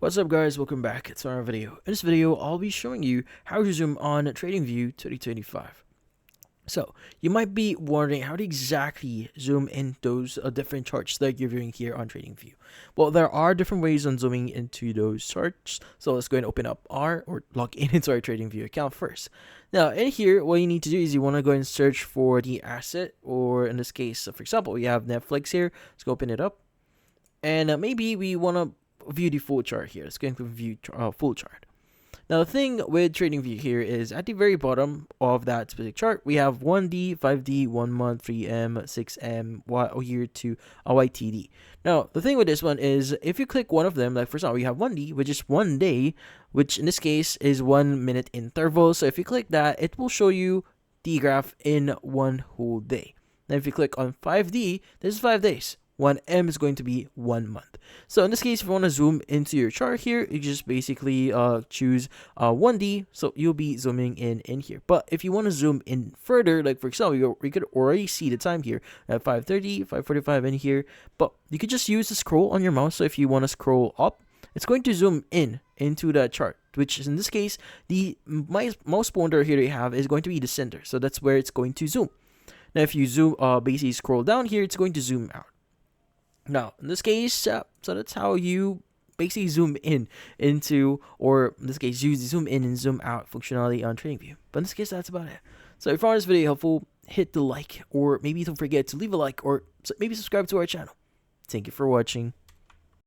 What's up guys, welcome back to our video. In this video, I'll be showing you how to zoom on TradingView 2025. So, you might be wondering how to exactly zoom in those different charts that you're viewing here on TradingView. Well, there are different ways on zooming into those charts. So let's go ahead and open up log in into our TradingView account first. Now, in here, what you need to do is you want to go and search for the asset, or in this case, for example, we have Netflix here. Let's go open it up. And maybe we want to view the full chart here. Let's go into view full chart. Now, the thing with TradingView here is at the very bottom of that specific chart, we have 1D, 5D, 1 month, 3M, 6M, year to YTD. Now, the thing with this one is if you click one of them, like for example, we have 1D, which is 1 day, which in this case is 1 minute interval. So if you click that, it will show you the graph in 1 whole day. Now, if you click on 5D, this is 5 days. 1M is going to be 1 month. So in this case, if you want to zoom into your chart here, you just basically choose 1D. So you'll be zooming in here. But if you want to zoom in further, like for example, you could already see the time here at 5:30, 5:45 in here. But you could just use the scroll on your mouse. So if you want to scroll up, it's going to zoom into that chart, which is in this case, the mouse pointer here that you have is going to be the center. So that's where it's going to zoom. Now, if you zoom, basically scroll down here, it's going to zoom out. Now, in this case, so that's how you basically zoom into, or in this case, use the zoom in and zoom out functionality on TradingView. But in this case, that's about it. So if you found this video helpful, hit the like, or maybe don't forget to leave a like, or maybe subscribe to our channel. Thank you for watching.